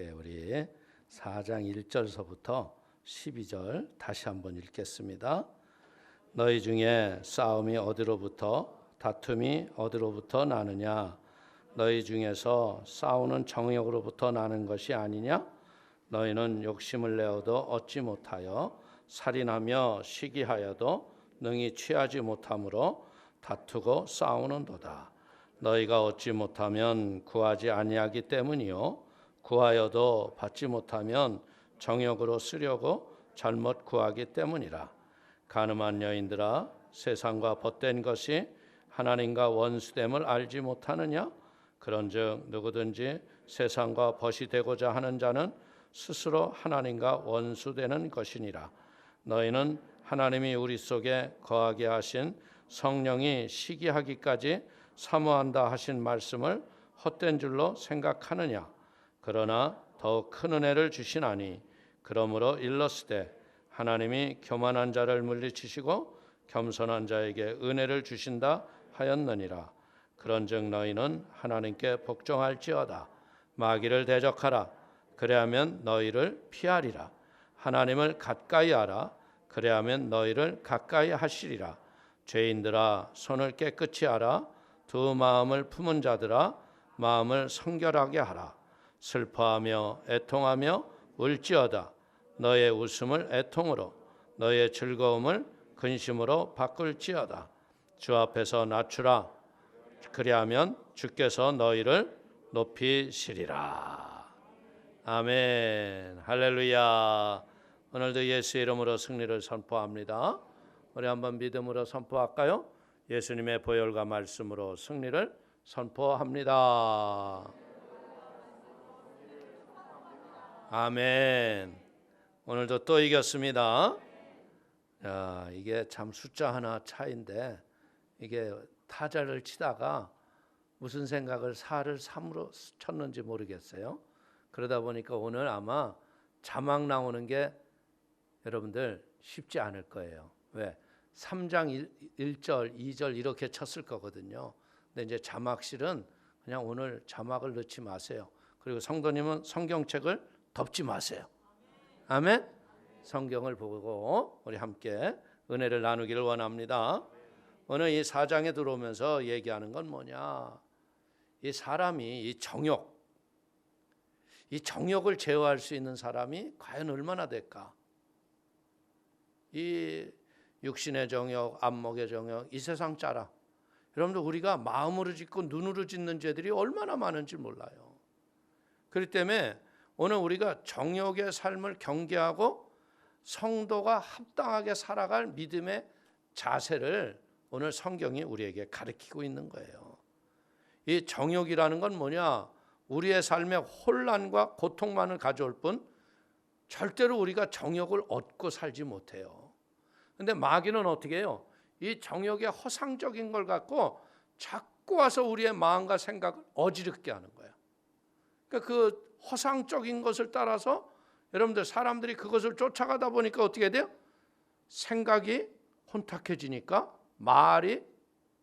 우리 4장 1절서부터 12절 다시 한번 읽겠습니다. 너희 중에 싸움이 어디로부터 다툼이 어디로부터 나느냐? 너희 중에서 싸우는 정욕으로부터 나는 것이 아니냐? 너희는 욕심을 내어도 얻지 못하여 살인하며 시기하여도 능히 취하지 못하므로 다투고 싸우는도다. 너희가 얻지 못하면 구하지 아니하기 때문이요 구하여도 받지 못하면 정욕으로 쓰려고 잘못 구하기 때문이라. 가늠한 여인들아, 세상과 벗된 것이 하나님과 원수됨을 알지 못하느냐? 그런즉 누구든지 세상과 벗이 되고자 하는 자는 스스로 하나님과 원수되는 것이니라. 너희는 하나님이 우리 속에 거하게 하신 성령이 시기하기까지 사모한다 하신 말씀을 헛된 줄로 생각하느냐? 그러나 더욱 큰 은혜를 주시나니 그러므로 일렀으되 하나님이 교만한 자를 물리치시고 겸손한 자에게 은혜를 주신다 하였느니라. 그런즉 너희는 하나님께 복종할지어다. 마귀를 대적하라. 그래야면 너희를 피하리라. 하나님을 가까이 하라. 그래야면 너희를 가까이 하시리라. 죄인들아, 손을 깨끗이 하라. 두 마음을 품은 자들아, 마음을 성결하게 하라. 슬퍼하며 애통하며 울지어다. 너의 웃음을 애통으로, 너의 즐거움을 근심으로 바꿀지어다. 주 앞에서 낮추라. 그리하면 주께서 너희를 높이시리라. 아멘. 할렐루야. 오늘도 예수의 이름으로 승리를 선포합니다. 우리 한번 믿음으로 선포할까요? 예수님의 보혈과 말씀으로 승리를 선포합니다. 아멘. 오늘도 또 이겼습니다. 야, 이게 참 숫자 하나 차인데 이게 타자를 치다가 무슨 생각을 4를 3으로 쳤는지 모르겠어요. 그러다 보니까 오늘 아마 자막 나오는 게 여러분들 쉽지 않을 거예요. 왜? 3장 1절, 2절 이렇게 쳤을 거거든요. 근데 이제 자막실은 그냥 오늘 자막을 넣지 마세요. 그리고 성도님은 성경책을 덮지 마세요. 아멘. 성경을 보고 우리 함께 은혜를 나누기를 원합니다. 오늘 이 4장에 들어오면서 얘기하는 건 뭐냐? 이 사람이 이 정욕을 제어할 수 있는 사람이 과연 얼마나 될까? 이 육신의 정욕, 안목의 정욕, 이 세상 짜라. 여러분들 우리가 마음으로 짓고 눈으로 짓는 죄들이 얼마나 많은지 몰라요. 그렇기 때문에 오늘 우리가 정욕의 삶을 경계하고 성도가 합당하게 살아갈 믿음의 자세를 오늘 성경이 우리에게 가르치고 있는 거예요. 이 정욕이라는 건 뭐냐? 우리의 삶에 혼란과 고통만을 가져올 뿐 절대로 우리가 정욕을 얻고 살지 못해요. 근데 마귀는 어떻게 해요? 이 정욕의 허상적인 걸 갖고 자꾸 와서 우리의 마음과 생각을 어지럽게 하는 거예요. 그러니까 그 허상적인 것을 따라서 여러분들 사람들이 그것을 쫓아가다 보니까 어떻게 돼요? 생각이 혼탁해지니까 말이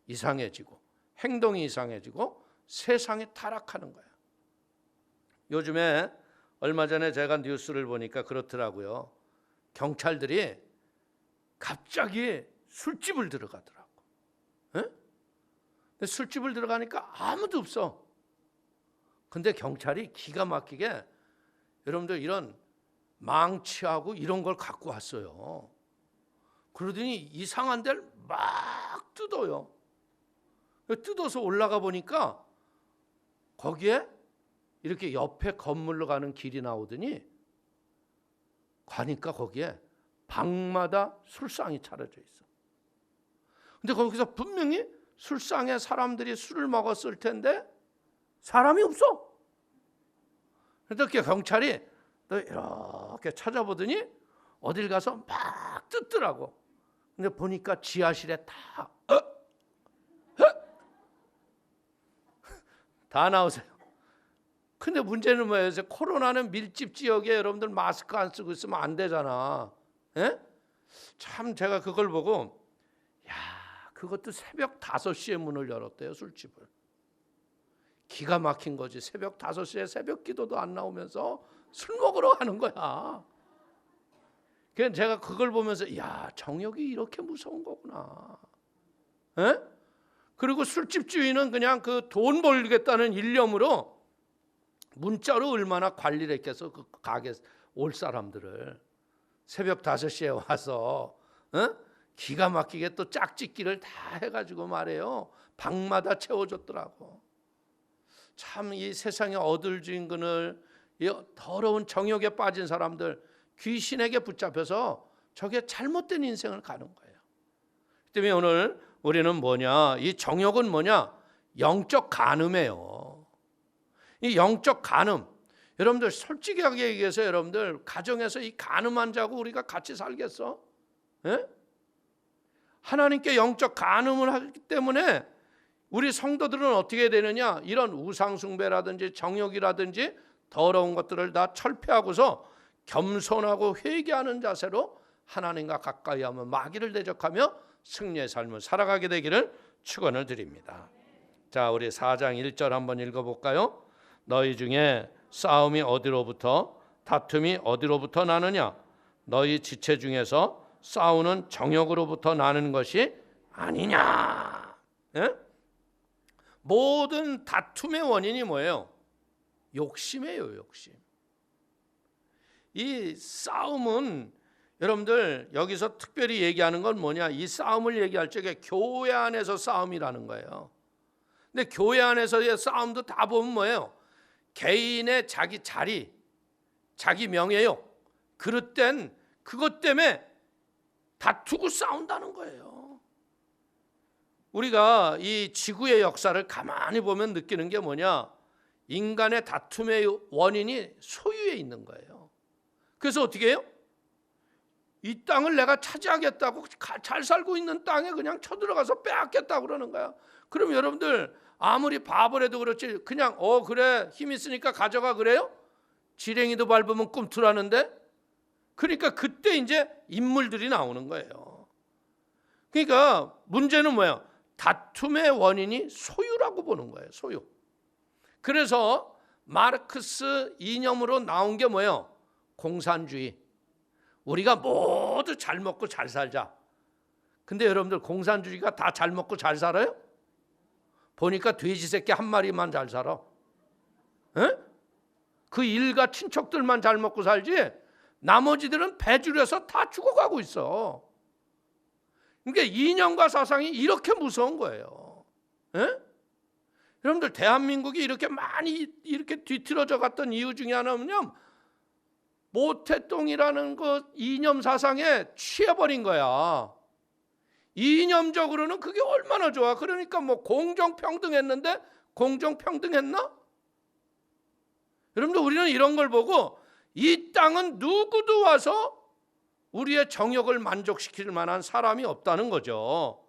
이상해지고 행동이 이상해지고 세상이 타락하는 거예요. 요즘에 얼마 전에 제가 뉴스를 보니까 그렇더라고요. 경찰들이 갑자기 술집을 들어가더라고. 근데 술집을 들어가니까 아무도 없어. 근데 경찰이 기가 막히게 여러분들 이런 망치하고 이런 걸 갖고 왔어요. 그러더니 이상한 데를 막 뜯어요. 뜯어서 올라가 보니까 거기에 이렇게 옆에 건물로 가는 길이 나오더니 가니까 거기에 방마다 술상이 차려져 있어. 근데 거기서 분명히 술상에 사람들이 술을 먹었을 텐데 사람이 없어. 그러니까 경찰이 또 이렇게 찾아보더니 어딜 가서 막 뜯더라고. 근데 보니까 지하실에 다 나오세요. 근데 문제는 뭐예요? 코로나는 밀집 지역에 여러분들 마스크 안 쓰고 있으면 안 되잖아. 예? 참 제가 그걸 보고 그것도 새벽 5시에 문을 열었대요, 술집을. 기가 막힌 거지. 새벽 5시에 새벽 기도도 안 나오면서 술 먹으러 가는 거야. 그래서 제가 그걸 보면서 야, 정욕이 이렇게 무서운 거구나. 에? 그리고 술집 주인은 그냥 그 돈 벌겠다는 일념으로 문자로 얼마나 관리를 했겠어. 그 가게 올 사람들을 새벽 5시에 와서 기가 막히게 또 짝짓기를 다 해가지고 말해요. 방마다 채워줬더라고. 참 이 세상에 어들진근을 이 더러운 정욕에 빠진 사람들, 귀신에게 붙잡혀서 저게 잘못된 인생을 가는 거예요. 그 때문에 오늘 우리는 뭐냐? 이 정욕은 뭐냐? 영적 간음이에요. 이 영적 간음. 여러분들 솔직하게 얘기해서 여러분들 가정에서 이 간음한 자고 우리가 같이 살겠어? 예? 하나님께 영적 간음을 하기 때문에 우리 성도들은 어떻게 되느냐? 이런 우상숭배라든지 정욕이라든지 더러운 것들을 다 철폐하고서 겸손하고 회개하는 자세로 하나님과 가까이 하며 마귀를 대적하며 승리의 삶을 살아가게 되기를 축원을 드립니다. 자, 우리 4장 1절 한번 읽어볼까요? 너희 중에 싸움이 어디로부터 다툼이 어디로부터 나느냐? 너희 지체 중에서 싸우는 정욕으로부터 나는 것이 아니냐? 예? 모든 다툼의 원인이 뭐예요? 욕심이에요, 욕심. 이 싸움은 여러분들 여기서 특별히 얘기하는 건 뭐냐? 이 싸움을 얘기할 적에 교회 안에서 싸움이라는 거예요. 근데 교회 안에서의 싸움도 다 보면 뭐예요? 개인의 자기 자리, 자기 명예욕, 그릇된 그것 때문에 다투고 싸운다는 거예요. 우리가 이 지구의 역사를 가만히 보면 느끼는 게 뭐냐? 인간의 다툼의 원인이 소유에 있는 거예요. 그래서 어떻게 해요? 이 땅을 내가 차지하겠다고 잘 살고 있는 땅에 그냥 쳐들어가서 빼앗겠다고 그러는 거야. 그럼 여러분들 아무리 바보라도 그렇지 그냥 그래 힘 있으니까 가져가 그래요? 지렁이도 밟으면 꿈틀하는데? 그러니까 그때 이제 인물들이 나오는 거예요. 그러니까 문제는 뭐예요? 다툼의 원인이 소유라고 보는 거예요. 소유. 그래서 마르크스 이념으로 나온 게 뭐예요? 공산주의. 우리가 모두 잘 먹고 잘 살자. 근데 여러분들 공산주의가 다 잘 먹고 잘 살아요? 보니까 돼지 새끼 한 마리만 잘 살아. 에? 그 일가 친척들만 잘 먹고 살지 나머지들은 배줄여서 다 죽어가고 있어. 그러니까 이념과 사상이 이렇게 무서운 거예요. 에? 여러분들 대한민국이 이렇게 많이 이렇게 뒤틀어져 갔던 이유 중에 하나는요, 모태똥이라는 그 이념 사상에 취해버린 거야. 이념적으로는 그게 얼마나 좋아. 그러니까 뭐 공정평등했는데 공정평등했나? 여러분들 우리는 이런 걸 보고 이 땅은 누구도 와서 우리의 정욕을 만족시킬 만한 사람이 없다는 거죠.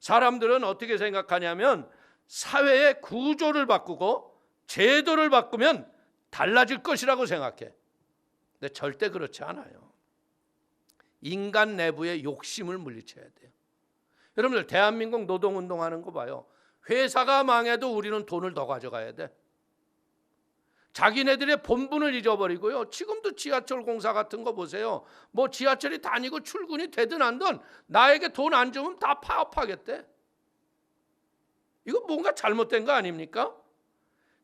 사람들은 어떻게 생각하냐면 사회의 구조를 바꾸고 제도를 바꾸면 달라질 것이라고 생각해. 근데 절대 그렇지 않아요. 인간 내부의 욕심을 물리쳐야 돼요. 여러분들 대한민국 노동운동하는 거 봐요. 회사가 망해도 우리는 돈을 더 가져가야 돼. 자기네들의 본분을 잊어버리고요. 지금도 지하철 공사 같은 거 보세요. 뭐 지하철이 다니고 출근이 되든 안 되든 나에게 돈 안 주면 다 파업하겠대. 이거 뭔가 잘못된 거 아닙니까?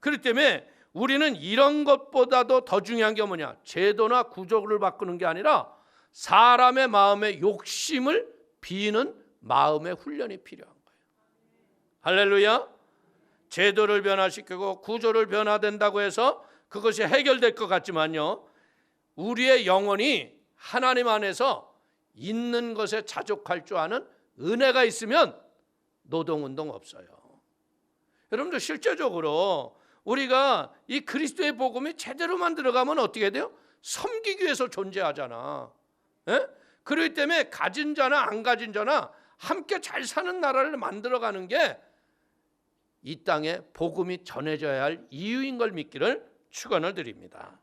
그렇기 때문에 우리는 이런 것보다도 더 중요한 게 뭐냐? 제도나 구조를 바꾸는 게 아니라 사람의 마음의 욕심을 비는 마음의 훈련이 필요한 거예요. 할렐루야. 제도를 변화시키고 구조를 변화된다고 해서 그것이 해결될 것 같지만요, 우리의 영혼이 하나님 안에서 있는 것에 자족할 줄 아는 은혜가 있으면 노동운동 없어요. 여러분들 실제적으로 우리가 이 그리스도의 복음이 제대로만 들어가면 어떻게 돼요? 섬기기 위해서 존재하잖아. 에? 그렇기 때문에 가진 자나 안 가진 자나 함께 잘 사는 나라를 만들어가는 게 이 땅에 복음이 전해져야 할 이유인 걸 믿기를 축원을 드립니다.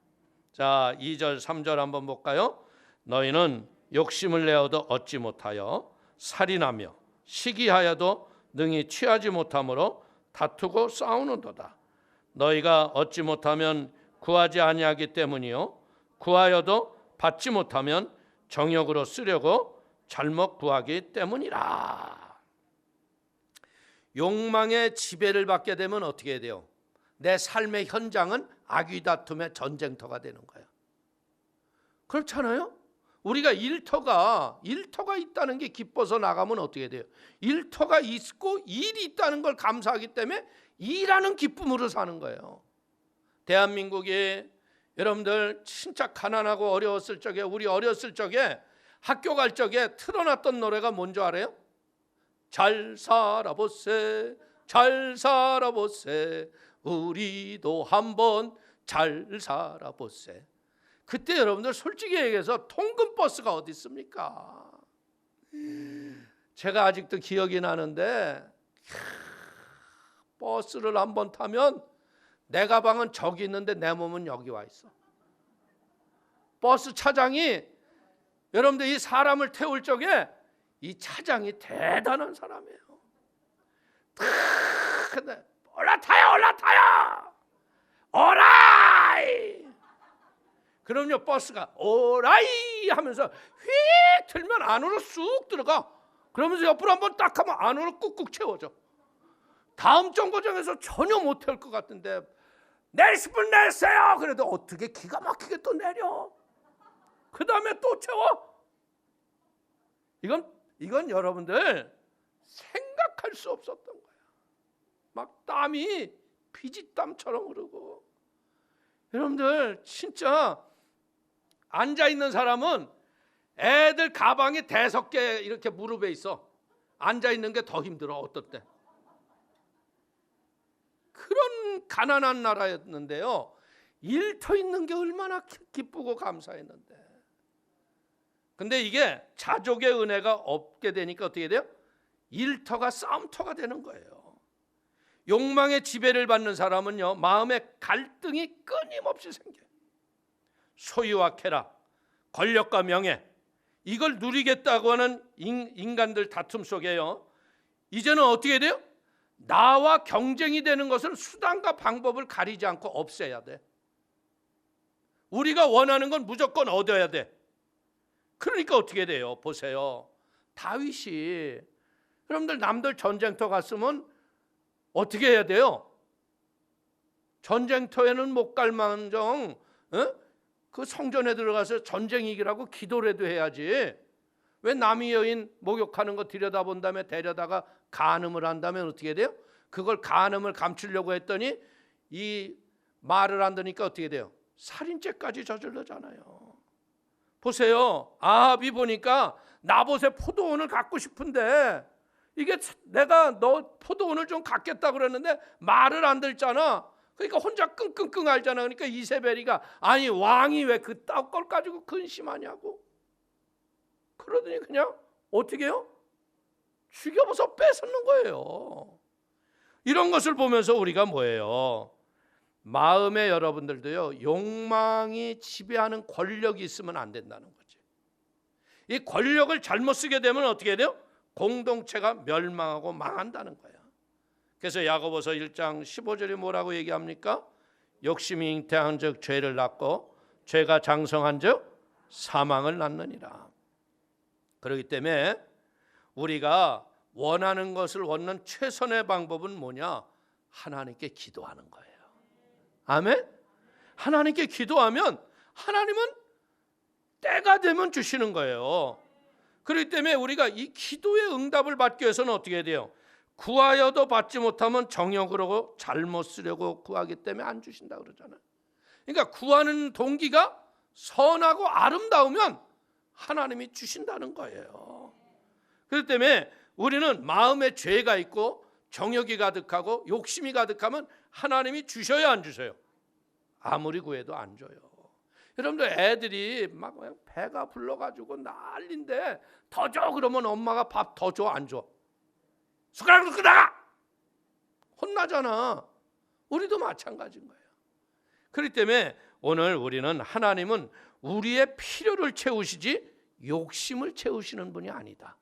자, 2절 3절 한번 볼까요? 너희는 욕심을 내어도 얻지 못하여 살인하며 시기하여도 능히 취하지 못함으로 다투고 싸우는도다. 너희가 얻지 못하면 구하지 아니하기 때문이요 구하여도 받지 못하면 정욕으로 쓰려고 잘못 구하기 때문이라. 욕망의 지배를 받게 되면 어떻게 돼요? 내 삶의 현장은 악의다툼의 전쟁터가 되는 거예요. 그렇잖아요? 우리가 일터가 있다는 게 기뻐서 나가면 어떻게 돼요? 일터가 있고 일이 있다는 걸 감사하기 때문에 일하는 기쁨으로 사는 거예요. 대한민국이 여러분들 진짜 가난하고 어려웠을 적에, 우리 어렸을 적에 학교 갈 적에 틀어놨던 노래가 뭔지 알아요? 잘 살아보세, 잘 살아보세, 우리도 한번 잘 살아보세. 그때 여러분들 솔직히 얘기해서 통근버스가 어디 있습니까? 제가 아직도 기억이 나는데 버스를 한번 타면 내 가방은 저기 있는데 내 몸은 여기 와 있어. 버스 차장이, 여러분들 이 사람을 태울 적에 이 차장이 대단한 사람이에요. 근데 올라타요 오라이. 그럼요, 버스가 오라이 하면서 휙 틀면 안으로 쑥 들어가. 그러면서 옆으로 한번 딱 하면 안으로 꾹꾹 채워져. 다음 정거장에서 전혀 못 태울 것 같은데 내릴 분 내세요. 그래도 어떻게 기가 막히게 또 내려. 그 다음에 또 채워. 이건 여러분들 생각할 수 없었던 거야. 막 땀이 피지땀처럼 흐르고. 여러분들 진짜 앉아있는 사람은 애들 가방이 5개 이렇게 무릎에 있어. 앉아있는 게 더 힘들어. 어떨 때. 그런 가난한 나라였는데요, 일터 있는 게 얼마나 기쁘고 감사했는데. 근데 이게 자족의 은혜가 없게 되니까 어떻게 돼요? 일터가 싸움터가 되는 거예요. 욕망의 지배를 받는 사람은요, 마음에 갈등이 끊임없이 생겨요. 소유와 쾌락, 권력과 명예, 이걸 누리겠다고 하는 인간들 다툼 속에요, 이제는 어떻게 돼요? 나와 경쟁이 되는 것은 수단과 방법을 가리지 않고 없애야 돼. 우리가 원하는 건 무조건 얻어야 돼. 그러니까 어떻게 돼요? 보세요. 다윗이, 여러분들 남들 전쟁터 갔으면 어떻게 해야 돼요? 전쟁터에는 못 갈 망정 그 성전에 들어가서 전쟁 이기라고 기도라도 해야지. 왜 남의 여인 목욕하는 거 들여다본 다음에 데려다가 간음을 한다면 어떻게 돼요? 그걸 간음을 감추려고 했더니 이 말을 안 듣니까 어떻게 돼요? 살인죄까지 저질러잖아요. 보세요. 아합이 보니까 나봇의 포도원을 갖고 싶은데, 이게 내가 너 포도원을 좀 갖겠다 그랬는데 말을 안 듣잖아. 그러니까 혼자 끙끙끙 앓잖아. 그러니까 이세벨이가, 아니 왕이 왜 그딴 걸 가지고 근심하냐고. 그러더니 그냥 어떻게 해요? 죽여서 뺏는 거예요. 이런 것을 보면서 우리가 뭐예요? 마음에 여러분들도요, 욕망이 지배하는 권력이 있으면 안 된다는 거지. 이 권력을 잘못 쓰게 되면 어떻게 돼요? 공동체가 멸망하고 망한다는 거예요. 그래서 야고보서 1장 15절에 뭐라고 얘기합니까? 욕심이 잉태한 즉 죄를 낳고 죄가 장성한 즉 사망을 낳느니라. 그렇기 때문에 우리가 원하는 것을 얻는 최선의 방법은 뭐냐? 하나님께 기도하는 거예요. 아멘? 하나님께 기도하면 하나님은 때가 되면 주시는 거예요. 그렇기 때문에 우리가 이 기도의 응답을 받기 위해서는 어떻게 해야 돼요? 구하여도 받지 못하면 정욕으로 잘못 쓰려고 구하기 때문에 안 주신다 그러잖아요. 그러니까 구하는 동기가 선하고 아름다우면 하나님이 주신다는 거예요. 그렇기 때문에 우리는 마음에 죄가 있고 정욕이 가득하고 욕심이 가득하면 하나님이 주셔야 안 주셔요? 아무리 구해도 안 줘요. 여러분들 애들이 막 배가 불러가지고 난리인데 더 줘 그러면 엄마가 밥 더 줘 안 줘? 숟가락으로 끄다가 혼나잖아. 우리도 마찬가지인 거예요. 그렇기 때문에 오늘 우리는, 하나님은 우리의 필요를 채우시지 욕심을 채우시는 분이 아니다.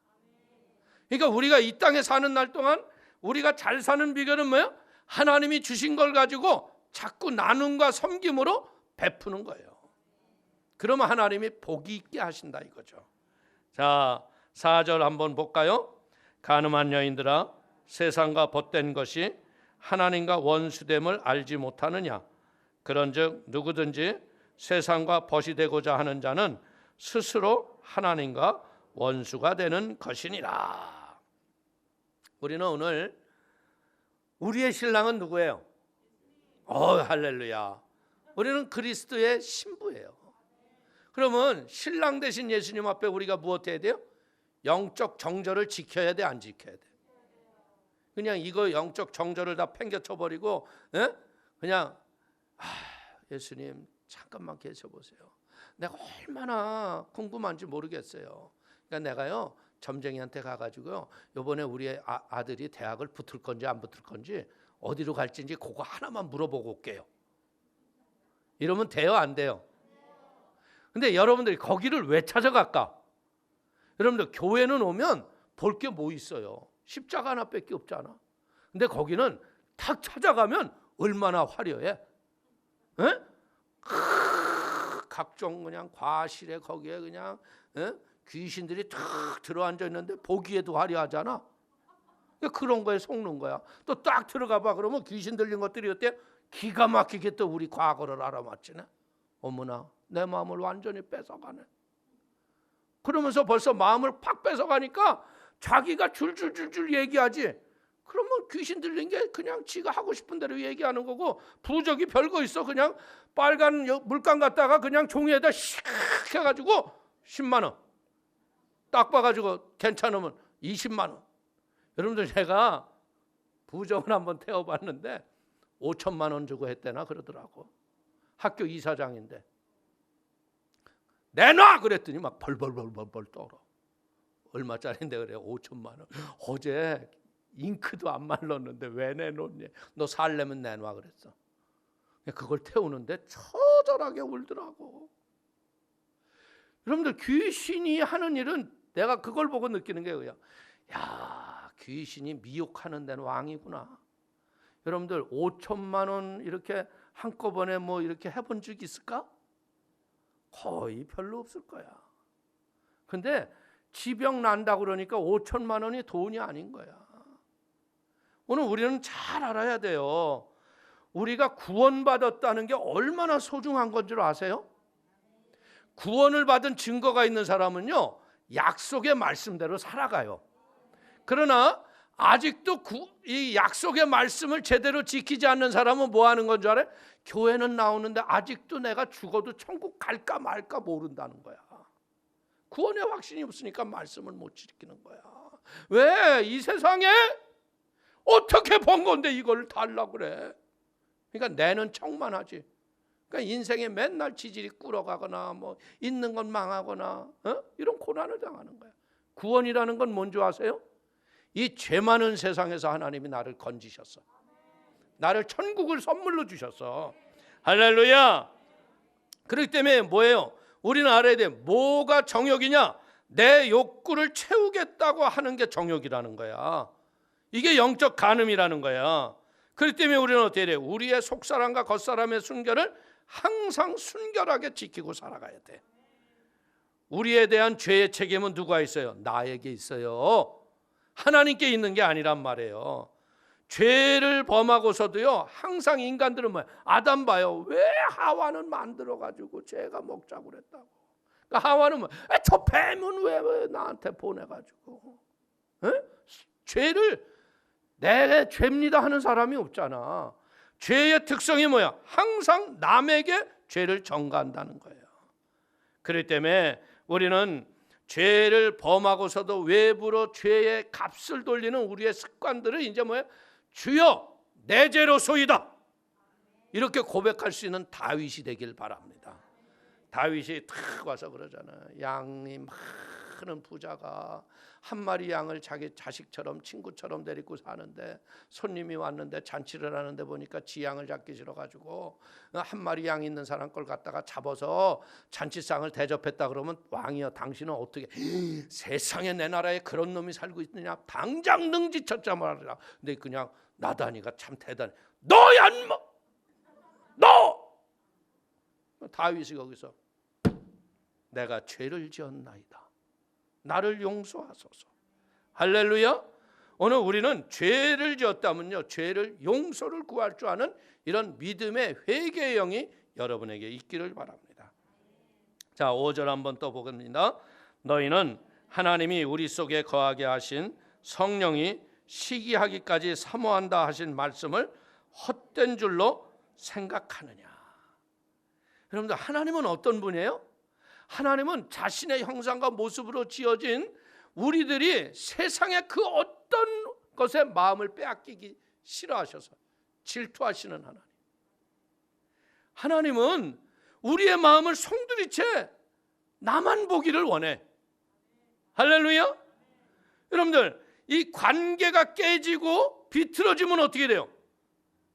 그러니까 우리가 이 땅에 사는 날 동안 우리가 잘 사는 비결은 뭐예요? 하나님이 주신 걸 가지고 자꾸 나눔과 섬김으로 베푸는 거예요. 그러면 하나님이 복이 있게 하신다 이거죠. 자, 4절 한번 볼까요? 가늠한 여인들아, 세상과 벗된 것이 하나님과 원수됨을 알지 못하느냐? 그런즉 누구든지 세상과 벗이 되고자 하는 자는 스스로 하나님과 원수가 되는 것이니라. 우리는 오늘 우리의 신랑은 누구예요? 할렐루야. 우리는 그리스도의 신부예요. 그러면 신랑 대신 예수님 앞에 우리가 무엇 해야 돼요? 영적 정절을 지켜야 돼, 안 지켜야 돼? 그냥 이거 영적 정절을 다 팽개쳐버리고 그냥 예수님 잠깐만 계셔보세요. 내가 얼마나 궁금한지 모르겠어요. 그러니까 내가요 점쟁이한테 가가지고요 이번에 우리 아들이 대학을 붙을 건지 안 붙을 건지 어디로 갈지 그거 하나만 물어보고 올게요. 이러면 돼요, 안 돼요? 근데 여러분들이 거기를 왜 찾아갈까? 여러분들 교회는 오면 볼 게 뭐 있어요? 십자가 하나밖에 없잖아. 근데 거기는 탁 찾아가면 얼마나 화려해? 각종 그냥 과실에 거기에 그냥 귀신들이 탁 들어앉아 있는데 보기에도 화려하잖아. 그런 거에 속는 거야. 또 딱 들어가 봐. 그러면 귀신 들린 것들이 어때? 기가 막히게 또 우리 과거를 알아맞히네. 어머나 내 마음을 완전히 뺏어가네. 그러면서 벌써 마음을 팍 뺏어가니까 자기가 줄줄줄줄 얘기하지. 그러면 귀신 들린 게 그냥 지가 하고 싶은 대로 얘기하는 거고 부적이 별거 있어. 그냥 빨간 물감 갖다가 그냥 종이에다 샥 해가지고 10만 원. 딱 봐가지고 괜찮으면 20만 원. 여러분들 제가 부적을 한번 태워봤는데 5천만 원 주고 했대나 그러더라고. 학교 이사장인데. 내놔! 그랬더니 막 벌벌벌벌 떨어. 얼마짜리인데 그래? 5천만 원. 어제 잉크도 안 말랐는데 왜 내놓니? 너 살려면 내놔 그랬어. 그걸 태우는데 처절하게 울더라고. 여러분들 귀신이 하는 일은 내가 그걸 보고 느끼는 게 그냥 야, 귀신이 미혹하는 데는 왕이구나. 여러분들 5천만 원 이렇게 한꺼번에 뭐 이렇게 해본 적 있을까? 거의 별로 없을 거야. 근데 지병 난다 그러니까 5천만 원이 돈이 아닌 거야. 오늘 우리는 잘 알아야 돼요. 우리가 구원받았다는 게 얼마나 소중한 건 줄 아세요? 구원을 받은 증거가 있는 사람은요 약속의 말씀대로 살아가요. 그러나 아직도 이 약속의 말씀을 제대로 지키지 않는 사람은 뭐 하는 건 줄 알아요? 교회는 나오는데 아직도 내가 죽어도 천국 갈까 말까 모른다는 거야. 구원의 확신이 없으니까 말씀을 못 지키는 거야. 왜? 이 세상에 어떻게 번 건데 이걸 달라고 그래? 그러니까 내는 척만 하지. 그러니까 인생에 맨날 지질이 꿇어가거나 뭐 있는 건 망하거나 이런 고난을 당하는 거야. 구원이라는 건 뭔지 아세요? 이 죄 많은 세상에서 하나님이 나를 건지셨어. 나를 천국을 선물로 주셨어. 할렐루야. 그렇기 때문에 뭐예요? 우리는 알아야 돼. 뭐가 정욕이냐? 내 욕구를 채우겠다고 하는 게 정욕이라는 거야. 이게 영적 간음이라는 거야. 그렇기 때문에 우리는 어떻게 돼? 우리의 속사람과 겉사람의 순결을 항상 순결하게 지키고 살아가야 돼. 우리에 대한 죄의 책임은 누가 있어요? 나에게 있어요. 하나님께 있는 게 아니란 말이에요. 죄를 범하고서도요 항상 인간들은 뭐야? 아담 봐요. 왜 하와는 만들어가지고 죄가 먹자고 그랬다고. 그러니까 하와는 뭐? 저 뱀은 왜 나한테 보내가지고 죄를 내 죄입니다 하는 사람이 없잖아. 죄의 특성이 뭐야? 항상 남에게 죄를 전가한다는 거예요. 그렇기 때문에 우리는 죄를 범하고서도 외부로 죄의 값을 돌리는 우리의 습관들을 이제 뭐야? 주여 내 죄로소이다. 이렇게 고백할 수 있는 다윗이 되길 바랍니다. 다윗이 탁 와서 그러잖아. 양이 많은 부자가 한 마리 양을 자기 자식처럼 친구처럼 데리고 사는데 손님이 왔는데 잔치를 하는데 보니까 지 양을 잡기 싫어가지고 한 마리 양 있는 사람 걸 갖다가 잡아서 잔치상을 대접했다. 그러면 왕이여 당신은 어떻게 세상에 내 나라에 그런 놈이 살고 있느냐? 당장 능지처자 말하라. 근데 그냥 나다니가 참 대단해. 너야 인마. 다윗이 거기서 내가 죄를 지었나이다. 나를 용서하소서. 할렐루야. 오늘 우리는 죄를 지었다면요, 죄를 용서를 구할 줄 아는 이런 믿음의 회개의 영이 여러분에게 있기를 바랍니다. 자, 5절 한번 또 보겠습니다. 너희는 하나님이 우리 속에 거하게 하신 성령이 시기하기까지 사모한다 하신 말씀을 헛된 줄로 생각하느냐. 여러분들, 하나님은 어떤 분이에요? 하나님은 자신의 형상과 모습으로 지어진 우리들이 세상의 그 어떤 것에 마음을 빼앗기기 싫어하셔서 질투하시는 하나님. 하나님은 우리의 마음을 송두리째 나만 보기를 원해. 할렐루야. 여러분들, 이 관계가 깨지고 비틀어지면 어떻게 돼요?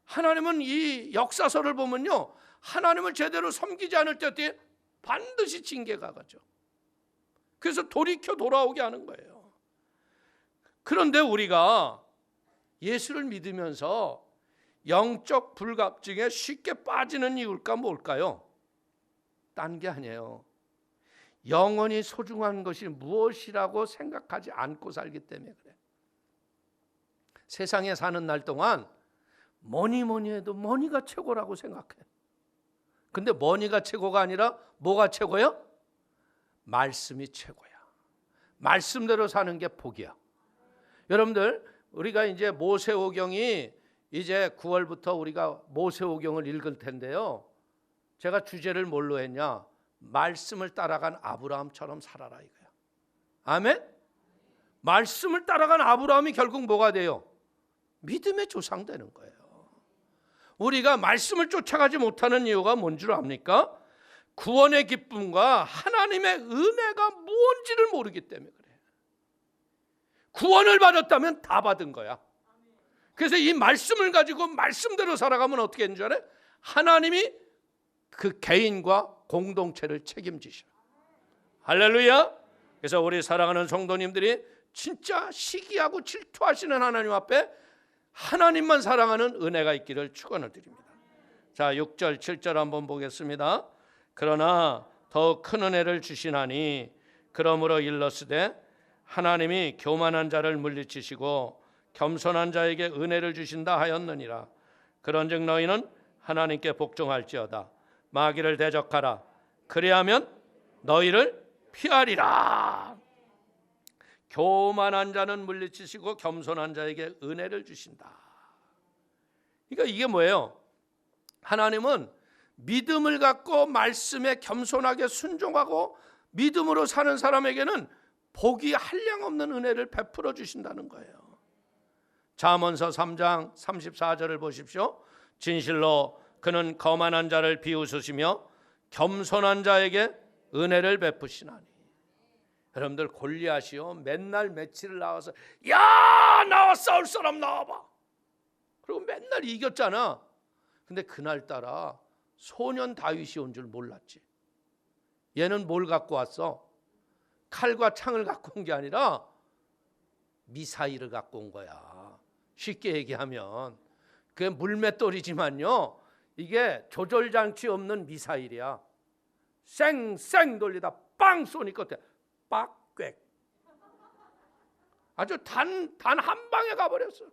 하나님은 이 역사서를 보면요, 하나님을 제대로 섬기지 않을 때 어떻게 반드시 징계가 가죠. 그래서 돌이켜 돌아오게 하는 거예요. 그런데 우리가 예수를 믿으면서 영적 불갑증에 쉽게 빠지는 이유가 뭘까요? 딴 게 아니에요. 영원히 소중한 것이 무엇이라고 생각하지 않고 살기 때문에 그래. 세상에 사는 날 동안 뭐니 해도 머니가 최고라고 생각해. 근데 머니가 최고가 아니라 뭐가 최고예요? 말씀이 최고야. 말씀대로 사는 게 복이야. 여러분들, 우리가 이제 모세오경이 이제 9월부터 우리가 모세오경을 읽을 텐데요, 제가 주제를 뭘로 했냐? 말씀을 따라간 아브라함처럼 살아라 이거야. 아멘? 말씀을 따라간 아브라함이 결국 뭐가 돼요? 믿음의 조상 되는 거예요. 우리가 말씀을 쫓아가지 못하는 이유가 뭔 줄 압니까? 구원의 기쁨과 하나님의 은혜가 뭔지를 모르기 때문에 그래. 구원을 받았다면 다 받은 거야. 그래서 이 말씀을 가지고 말씀대로 살아가면 어떻게 되는 줄 알아요? 하나님이 그 개인과 공동체를 책임지셔. 할렐루야. 그래서 우리 사랑하는 성도님들이 진짜 시기하고 질투하시는 하나님 앞에 하나님만 사랑하는 은혜가 있기를 축원을 드립니다. 자, 6절 7절 한번 보겠습니다. 그러나 더 큰 은혜를 주시나니 그러므로 일러스되 하나님이 교만한 자를 물리치시고 겸손한 자에게 은혜를 주신다 하였느니라. 그런즉 너희는 하나님께 복종할지어다. 마귀를 대적하라. 그리하면 너희를 피하리라. 교만한 자는 물리치시고 겸손한 자에게 은혜를 주신다. 그러니까 이게 뭐예요? 하나님은 믿음을 갖고 말씀에 겸손하게 순종하고 믿음으로 사는 사람에게는 복이 한량없는 은혜를 베풀어 주신다는 거예요. 잠언서 3장 34절을 보십시오. 진실로 그는 거만한 자를 비웃으시며 겸손한 자에게 은혜를 베푸시나니. 여러분들, 골리앗이요, 맨날 며칠을 나와서 야, 나와 싸울 사람 나와봐. 그리고 맨날 이겼잖아. 근데 그날따라 소년 다윗이 온 줄 몰랐지. 얘는 뭘 갖고 왔어? 칼과 창을 갖고 온 게 아니라 미사일을 갖고 온 거야. 쉽게 얘기하면 그게 물맷돌이지만요, 이게 조절장치 없는 미사일이야. 쌩쌩 돌리다 빵 쏘니까 어때? 빡꽥. 아주 단 한 방에 가버렸어.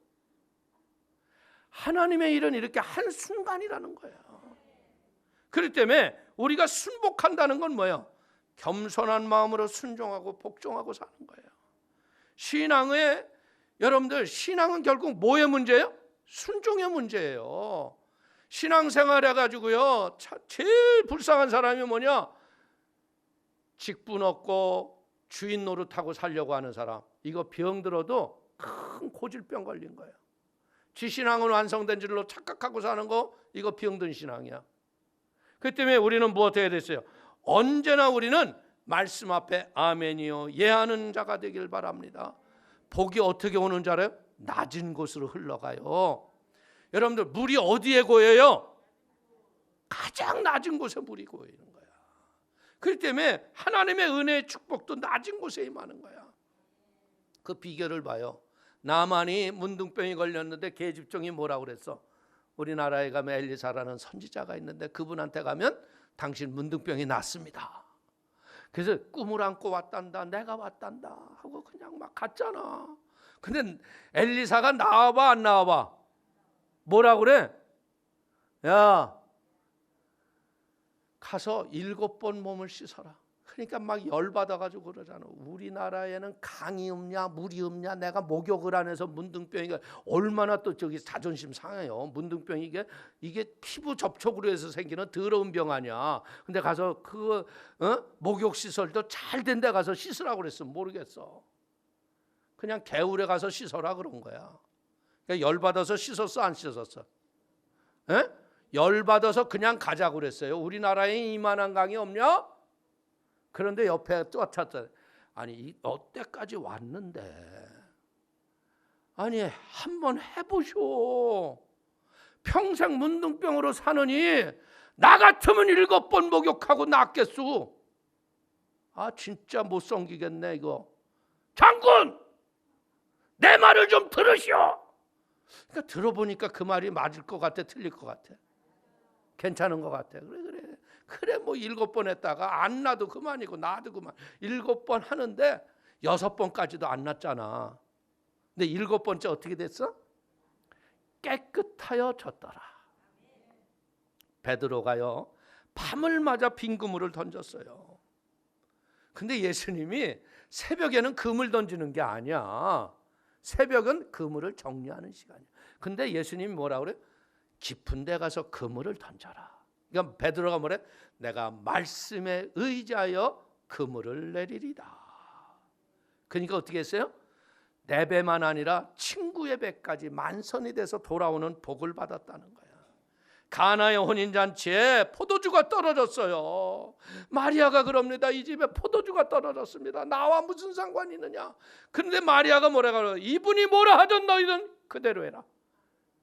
하나님의 일은 이렇게 한순간이라는 거예요. 그렇기 때문에 우리가 순복한다는 건 뭐예요? 겸손한 마음으로 순종하고 복종하고 사는 거예요. 신앙의, 여러분들, 신앙은 결국 뭐의 문제예요? 순종의 문제예요. 신앙생활 해가지고요, 제일 불쌍한 사람이 뭐냐? 직분 없고 주인 노릇하고 살려고 하는 사람. 이거 병들어도 큰 고질병 걸린 거예요. 지 신앙은 완성된 줄로 착각하고 사는 거, 이거 병든 신앙이야. 그 때문에 우리는 무엇 해야 됐어요? 언제나 우리는 말씀 앞에 아멘이요 예하는 자가 되길 바랍니다. 복이 어떻게 오는 줄 알아요? 낮은 곳으로 흘러가요. 여러분들, 물이 어디에 고여요? 가장 낮은 곳에 물이 고이는 거야. 그렇기 때문에 하나님의 은혜의 축복도 낮은 곳에 임하는 거야. 그 비결을 봐요. 나만이 문둥병이 걸렸는데 계집종이 뭐라고 그랬어? 우리나라에 가면 엘리사라는 선지자가 있는데 그분한테 가면 당신 문둥병이 낫습니다. 그래서 꿈을 안고 왔단다, 내가 왔단다 하고 그냥 막 갔잖아. 근데 엘리사가 나와봐 안 나와봐? 뭐라 그래? 야, 가서 7번 몸을 씻어라. 그러니까 막 열받아가지고 그러잖아. 우리나라에는 강이 없냐 물이 없냐, 내가 목욕을 안 해서 문둥병이가 얼마나 또 저기 자존심 상해요. 문둥병이 이게 피부 접촉으로 해서 생기는 더러운 병 아니야. 근데 가서 그 목욕 시설도 잘 된 데 가서 씻으라고 그랬어. 모르겠어. 그냥 개울에 가서 씻어라 그런 거야. 그러니까 열받아서 씻었어 안 씻었어? 에? 열받아서 그냥 가자고 그랬어요. 우리나라에 이만한 강이 없냐? 그런데 옆에 쫓았잖아요. 아니 어때까지 왔는데, 아니 한번 해보쇼. 평생 문둥병으로 사느니 나 같으면 7번 목욕하고 낫겠소. 아 진짜 못 섬기겠네 이거. 장군, 내 말을 좀 들으시오. 그러니까 들어보니까 그 말이 맞을 것 같아, 틀릴 것 같아? 괜찮은 것 같아. 그래 뭐 7번 했다가 안 나도 그만이고 나도 그만. 7번 하는데 6번까지도 안 났잖아. 근데 7번째 어떻게 됐어? 깨끗하여졌더라. 베드로가요 밤을 맞아 빈 그물을 던졌어요. 근데 예수님이 새벽에는 그물 던지는 게 아니야. 새벽은 그물을 정리하는 시간이야. 근데 예수님이 뭐라 그래? 깊은 데 가서 그물을 던져라. 그러니까 베드로가 뭐래? 내가 말씀에 의지하여 그물을 내리리다. 그러니까 어떻게 했어요? 내 배만 아니라 친구의 배까지 만선이 돼서 돌아오는 복을 받았다는 거야. 가나의 혼인잔치에 포도주가 떨어졌어요. 마리아가 그럽니다. 이 집에 포도주가 떨어졌습니다. 나와 무슨 상관이 있느냐. 그런데 마리아가 뭐라고 그래요? 이분이 뭐라 하든 너희는 그대로 해라.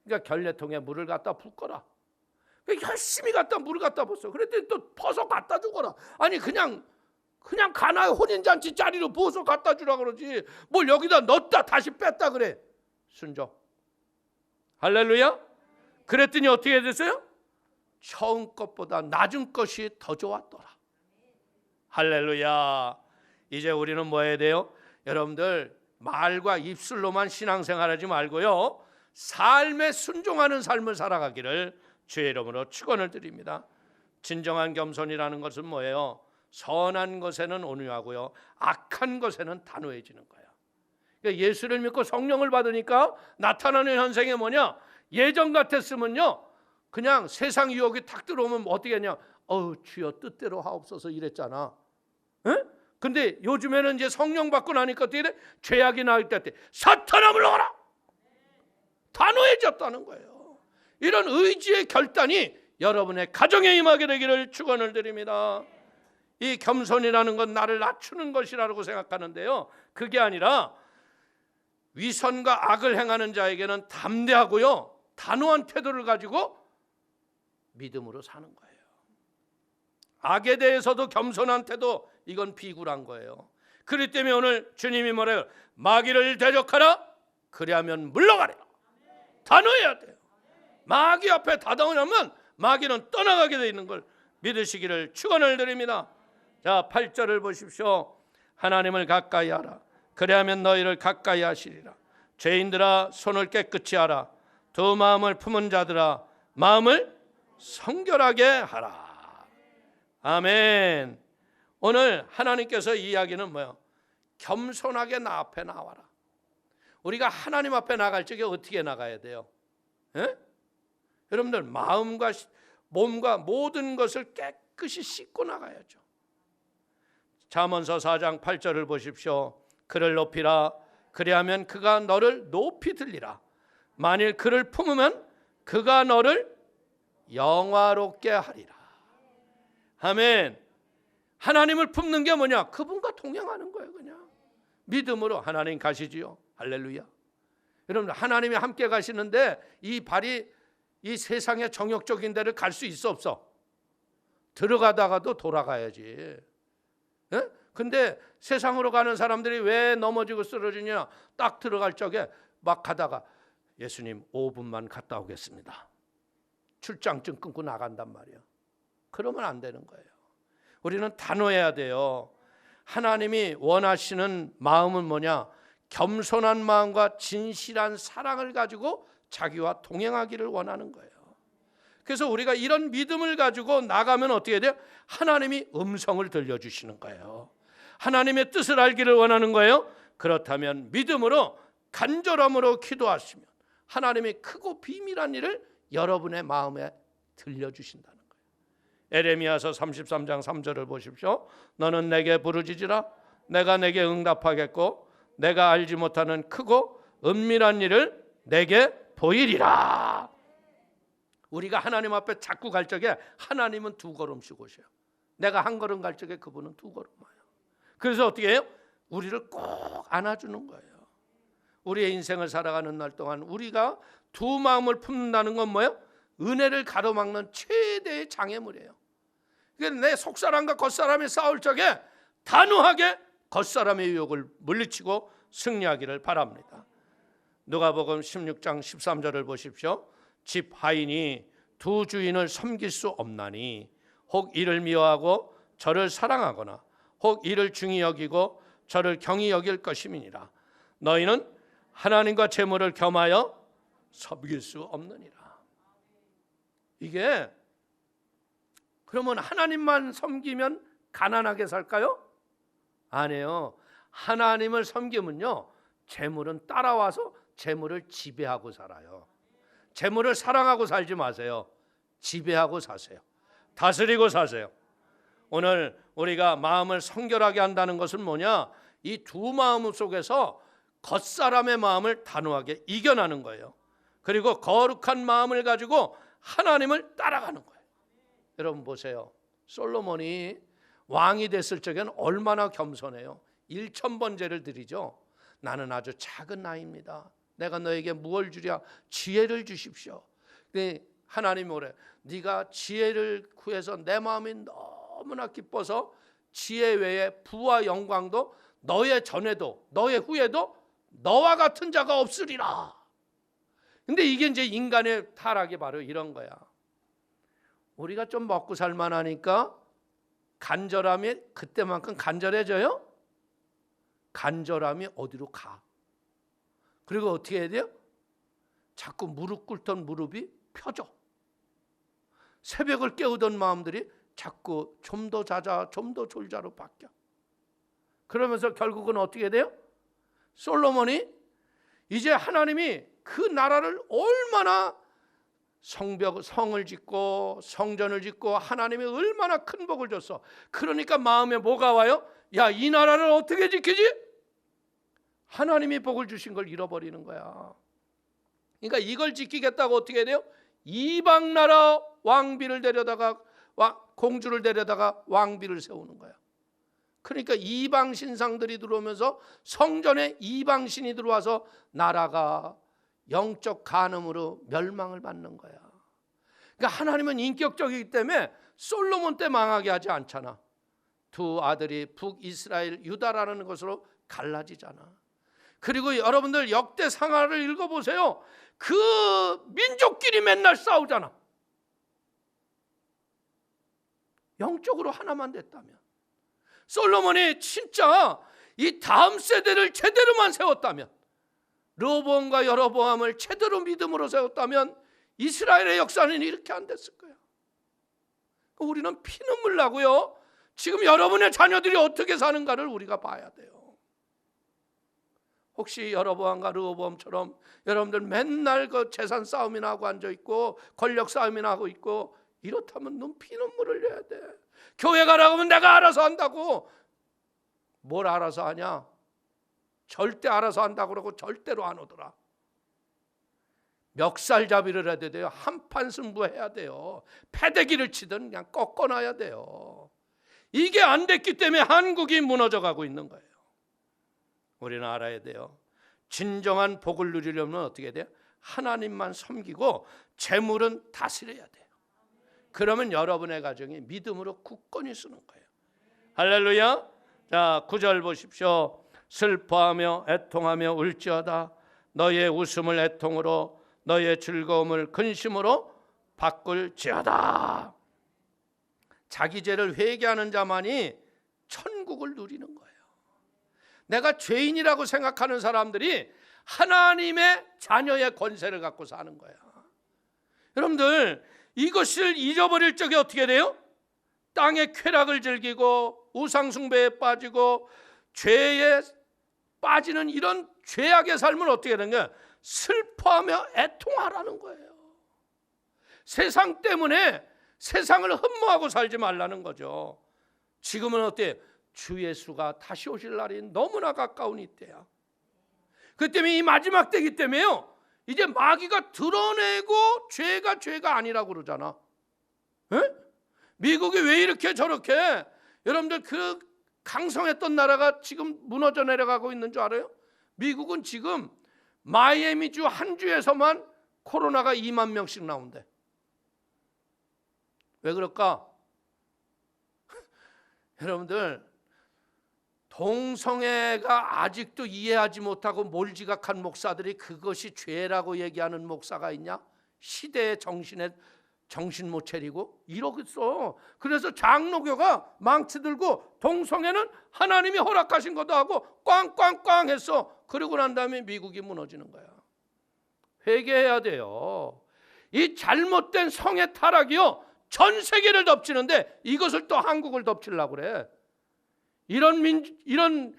그러니까 결례통에 물을 갖다 붓거라. 열심히 갖다 물을 갖다 붓어. 그랬더니 또 퍼서 갖다 주거라. 아니 그냥 가나의 혼인잔치 자리로 부어서 갖다 주라 그러지 뭘 여기다 넣었다 다시 뺐다 그래. 순종. 할렐루야. 그랬더니 어떻게 됐어요? 처음 것보다 낮은 것이 더 좋았더라. 할렐루야. 이제 우리는 뭐 해야 돼요? 여러분들 말과 입술로만 신앙생활하지 말고요, 삶에 순종하는 삶을 살아가기를 주의 이름으로 축원을 드립니다. 진정한 겸손이라는 것은 뭐예요? 선한 것에는 온유하고요, 악한 것에는 단호해지는 거예요. 그러니까 예수를 믿고 성령을 받으니까 나타나는 현상이 뭐냐? 예전 같았으면요 그냥 세상 유혹이 탁 들어오면 어떻게 하냐? 주여 뜻대로 하옵소서 이랬잖아. 에? 근데 요즘에는 이제 성령 받고 나니까 어떻게 돼? 죄악이 나올 때 사탄아 물러가라. 단호해졌다는 거예요. 이런 의지의 결단이 여러분의 가정에 임하게 되기를 축원을 드립니다. 이 겸손이라는 건 나를 낮추는 것이라고 생각하는데요, 그게 아니라 위선과 악을 행하는 자에게는 담대하고요 단호한 태도를 가지고 믿음으로 사는 거예요. 악에 대해서도 겸손한 태도, 이건 비굴한 거예요. 그렇기 때문에 오늘 주님이 뭐래요? 마귀를 대적하라, 그리하면 물러가리라. 단호해야 돼요. 마귀 앞에 다다오면 마귀는 떠나가게 되어 있는 걸 믿으시기를 축원을 드립니다. 자, 8절을 보십시오. 하나님을 가까이 하라, 그리하면 너희를 가까이 하시리라. 죄인들아 손을 깨끗이 하라. 두 마음을 품은 자들아 마음을 성결하게 하라. 아멘. 오늘 하나님께서 이야기는 뭐예요? 겸손하게 나 앞에 나와라. 우리가 하나님 앞에 나갈 적에 어떻게 나가야 돼요? 에? 여러분들 마음과 몸과 모든 것을 깨끗이 씻고 나가야죠. 잠언서 4장 8절을 보십시오. 그를 높이라, 그리하면 그가 너를 높이 들리라. 만일 그를 품으면 그가 너를 영화롭게 하리라. 아멘. 하나님을 품는 게 뭐냐? 그분과 동행하는 거예요. 그냥 믿음으로 하나님 가시지요. 할렐루야. 여러분 하나님이 함께 가시는데 이 발이 이 세상의 정욕적인 데를 갈 수 있어 없어? 들어가다가도 돌아가야지. 예? 근데 세상으로 가는 사람들이 왜 넘어지고 쓰러지냐? 딱 들어갈 적에 막 가다가 예수님 5분만 갔다 오겠습니다. 출장증 끊고 나간단 말이야. 그러면 안 되는 거예요. 우리는 단호해야 돼요. 하나님이 원하시는 마음은 뭐냐? 겸손한 마음과 진실한 사랑을 가지고 자기와 동행하기를 원하는 거예요. 그래서 우리가 이런 믿음을 가지고 나가면 어떻게 돼요? 하나님이 음성을 들려주시는 거예요. 하나님의 뜻을 알기를 원하는 거예요. 그렇다면 믿음으로 간절함으로 기도하시면 하나님이 크고 비밀한 일을 여러분의 마음에 들려주신다는 거예요. 에레미야서 33장 3절을 보십시오. 너는 내게 부르짖으라. 내가 내게 응답하겠고 내가 알지 못하는 크고 은밀한 일을 내게 보이리라. 우리가 하나님 앞에 자꾸 갈 적에 하나님은 2걸음씩 오셔요. 내가 1걸음 갈 적에 그분은 2걸음 와요. 그래서 어떻게 해요? 우리를 꼭 안아주는 거예요. 우리의 인생을 살아가는 날 동안 우리가 두 마음을 품는다는 건 뭐예요? 은혜를 가로막는 최대의 장애물이에요. 그러니까 내 속사람과 겉사람이 싸울 적에 단호하게 겉사람의 유혹을 물리치고 승리하기를 바랍니다. 누가복음 16장 13절을 보십시오. 집 하인이 두 주인을 섬길 수 없나니 혹 이를 미워하고 저를 사랑하거나 혹 이를 중히 여기고 저를 경히 여길 것임이니라. 너희는 하나님과 재물을 겸하여 섬길 수 없느니라. 이게 그러면 하나님만 섬기면 가난하게 살까요? 아니에요. 하나님을 섬기면요, 재물은 따라와서 재물을 지배하고 살아요. 재물을 사랑하고 살지 마세요. 지배하고 사세요. 다스리고 사세요. 오늘 우리가 마음을 성결하게 한다는 것은 뭐냐? 이 두 마음 속에서 겉사람의 마음을 단호하게 이겨나는 거예요. 그리고 거룩한 마음을 가지고 하나님을 따라가는 거예요. 여러분 보세요. 솔로몬이 왕이 됐을 적에는 얼마나 겸손해요. 1000번제를 드리죠. 나는 아주 작은 나이입니다. 내가 너에게 무엇을 주랴? 지혜를 주십시오. 하나님이 뭐래? 네가 지혜를 구해서 내 마음이 너무나 기뻐서 지혜 외에 부와 영광도 너의 전에도 너의 후에도 너와 같은 자가 없으리라. 근데 이게 이제 인간의 타락이 바로 이런 거야. 우리가 좀 먹고 살만하니까 간절함이 그때만큼 간절해져요? 간절함이 어디로 가? 그리고 어떻게 해야 돼요? 자꾸 무릎 꿇던 무릎이 펴져. 새벽을 깨우던 마음들이 자꾸 좀 더 자자, 좀 더 졸자로 바뀌어. 그러면서 결국은 어떻게 돼요? 솔로몬이 이제 하나님이 그 나라를 얼마나 성을 짓고 성전을 짓고 하나님이 얼마나 큰 복을 줬어. 그러니까 마음에 뭐가 와요? 야, 이 나라를 어떻게 지키지? 하나님이 복을 주신 걸 잃어버리는 거야. 그러니까 이걸 지키겠다고 어떻게 해야 돼요? 이방 나라 왕비를 데려다가 공주를 데려다가 왕비를 세우는 거야. 그러니까 이방 신상들이 들어오면서 성전에 이방 신이 들어와서 나라가 영적 간음으로 멸망을 받는 거야. 그러니까 하나님은 인격적이기 때문에 솔로몬 때 망하게 하지 않잖아. 두 아들이 북이스라엘 유다라는 것으로 갈라지잖아. 그리고 여러분들 역대상하를 읽어보세요. 그 민족끼리 맨날 싸우잖아. 영적으로 하나만 됐다면, 솔로몬이 진짜 이 다음 세대를 제대로만 세웠다면, 르호보암과 여로보암을 제대로 믿음으로 세웠다면 이스라엘의 역사는 이렇게 안 됐을 거야. 우리는 피눈물 나고요. 지금 여러분의 자녀들이 어떻게 사는가를 우리가 봐야 돼요. 혹시 여로보암과 르호보암처럼 여러분들 맨날 그 재산 싸움이나 하고 앉아있고 권력 싸움이나 하고 있고 이렇다면 넌 피눈물을 흘려야 돼. 교회 가라고 하면 내가 알아서 한다고. 뭘 알아서 하냐? 절대 알아서 한다고 그러고 절대로 안 오더라. 멱살잡이를 해야 돼요. 한판 승부해야 돼요. 패대기를 치든 그냥 꺾어놔야 돼요. 이게 안 됐기 때문에 한국이 무너져가고 있는 거예요. 우리는 알아야 돼요. 진정한 복을 누리려면 어떻게 돼요? 하나님만 섬기고 재물은 다스려야 돼요. 그러면 여러분의 가정이 믿음으로 굳건히 쓰는 거예요. 할렐루야. 자, 9절 보십시오. 슬퍼하며 애통하며 울지어다. 너의 웃음을 애통으로 너의 즐거움을 근심으로 바꿀지어다. 자기 죄를 회개하는 자만이 천국을 누리는 거예요. 내가 죄인이라고 생각하는 사람들이 하나님의 자녀의 권세를 갖고 사는 거야. 여러분들, 이것을 잊어버릴 적에 어떻게 돼요? 땅의 쾌락을 즐기고 우상 숭배에 빠지고 죄에 빠지는 이런 죄악의 삶은 어떻게 되는 거야? 슬퍼하며 애통하라는 거예요. 세상 때문에 세상을 흠모하고 살지 말라는 거죠. 지금은 어때요? 주 예수가 다시 오실 날이 너무나 가까운 이때야. 그 때문에 이 마지막 때이기 때문에요, 이제 마귀가 드러내고 죄가 아니라고 그러잖아. 에? 미국이 왜 이렇게 저렇게 여러분들 그 강성했던 나라가 지금 무너져 내려가고 있는 줄 알아요? 미국은 지금 마이애미주 한 주에서만 코로나가 2만 명씩 나온대. 왜 그럴까? 여러분들, 동성애가 아직도 이해하지 못하고 몰지각한 목사들이 그것이 죄라고 얘기하는 목사가 있냐? 시대의 정신 못 차리고 이러겠어. 그래서 장로교가 망치 들고 동성애는 하나님이 허락하신 것도 하고 꽝꽝꽝 했어. 그러고 난 다음에 미국이 무너지는 거야. 회개해야 돼요. 이 잘못된 성의 타락이요, 전 세계를 덮치는데 이것을 또 한국을 덮치려고 그래. 이런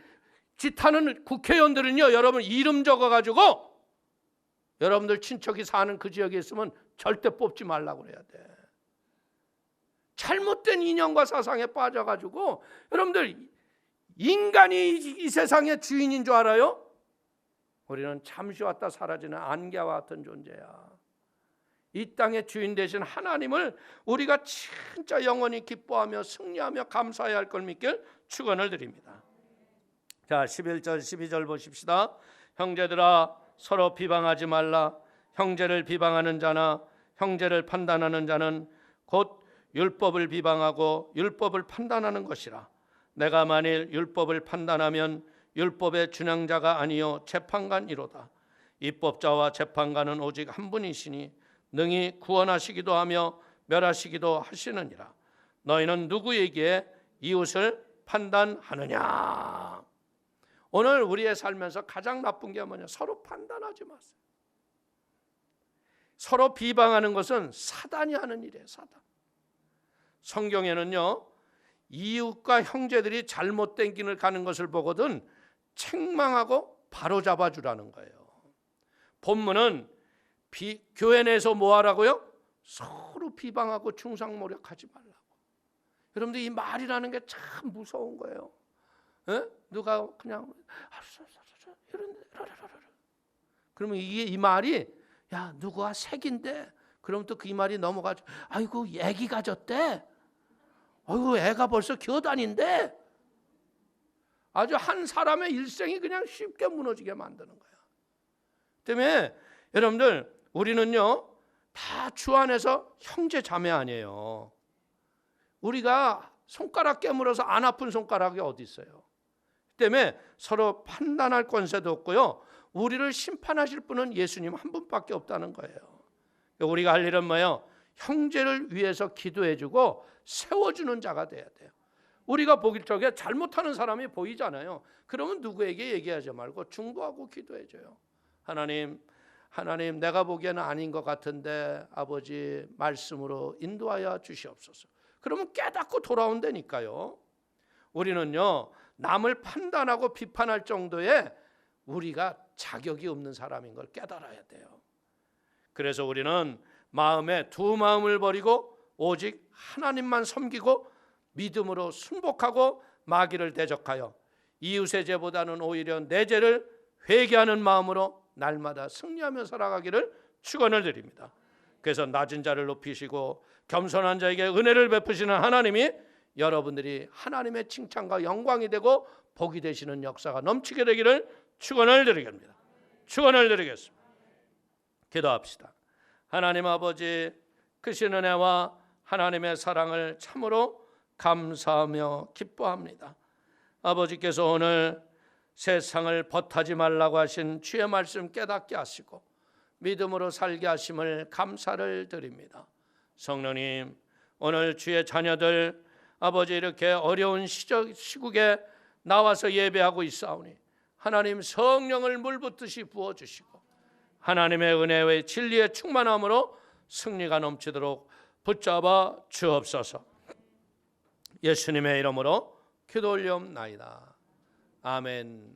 짓하는 국회의원들은요, 여러분 이름 적어가지고 여러분들 친척이 사는 그 지역에 있으면 절대 뽑지 말라고 그래야 돼. 잘못된 인연과 사상에 빠져가지고 여러분들 인간이 이 세상의 주인인 줄 알아요? 우리는 잠시 왔다 사라지는 안개와 같은 존재야. 이 땅의 주인 되신 하나님을 우리가 진짜 영원히 기뻐하며 승리하며 감사해야 할 걸 믿길 축원을 드립니다. 자, 11절 12절 보십시다. 형제들아, 서로 비방하지 말라. 형제를 비방하는 자나 형제를 판단하는 자는 곧 율법을 비방하고 율법을 판단하는 것이라. 내가 만일 율법을 판단하면 율법의 준행자가 아니요 재판관이로다. 입법자와 재판관은 오직 한 분이시니 능히 구원하시기도 하며 멸하시기도 하시느니라. 너희는 누구에게 이웃을 판단하느냐? 오늘 우리의 삶에서 가장 나쁜 게 뭐냐? 서로 판단하지 마세요. 서로 비방하는 것은 사단이 하는 일이에요. 사단. 성경에는요, 이웃과 형제들이 잘못된 길을 가는 것을 보거든 책망하고 바로잡아 주라는 거예요. 본문은 교회 내에서 뭐 하라고요? 서로 비방하고 중상모략하지 말라고. 여러분들, 이 말이라는 게 참 무서운 거예요. 에? 누가 그냥 그러면 이 말이, 야, 누구와 색인데, 그럼 또 그 말이 넘어가죠. 아이고, 애기 가졌대. 아이고, 애가 벌써 겨다닌데. 아주 한 사람의 일생이 그냥 쉽게 무너지게 만드는 거야. 때문에 여러분들, 우리는요 다 주 안에서 형제 자매 아니에요. 우리가 손가락 깨물어서 안 아픈 손가락이 어디 있어요? 때문에 서로 판단할 권세도 없고요, 우리를 심판하실 분은 예수님 한 분밖에 없다는 거예요. 우리가 할 일은 뭐예요? 형제를 위해서 기도해주고 세워주는 자가 돼야 돼요. 우리가 보길 적에 잘못하는 사람이 보이잖아요. 그러면 누구에게 얘기하지 말고 중보하고 기도해줘요. 하나님, 내가 보기에는 아닌 것 같은데 아버지 말씀으로 인도하여 주시옵소서. 그러면 깨닫고 돌아온다니까요. 우리는요, 남을 판단하고 비판할 정도의 우리가 자격이 없는 사람인 걸 깨달아야 돼요. 그래서 우리는 마음에 두 마음을 버리고 오직 하나님만 섬기고 믿음으로 순복하고 마귀를 대적하여 이웃의 죄보다는 오히려 내 죄를 회개하는 마음으로 날마다 승리하며 살아가기를 축원을 드립니다. 그래서 낮은 자를 높이시고 겸손한 자에게 은혜를 베푸시는 하나님이 여러분들이 하나님의 칭찬과 영광이 되고 복이 되시는 역사가 넘치게 되기를 축원을 드리겠습니다. 축원을 드리겠습니다. 기도합시다. 하나님 아버지, 크신 은혜와 하나님의 사랑을 참으로 감사하며 기뻐합니다. 아버지께서 오늘 세상을 벗하지 말라고 하신 주의 말씀 깨닫게 하시고 믿음으로 살게 하심을 감사를 드립니다. 성령님, 오늘 주의 자녀들 아버지 이렇게 어려운 시국에 나와서 예배하고 있사오니 하나님 성령을 물붓듯이 부어주시고 하나님의 은혜의 진리의 충만함으로 승리가 넘치도록 붙잡아 주옵소서. 예수님의 이름으로 기도 올리옵나이다. 아멘.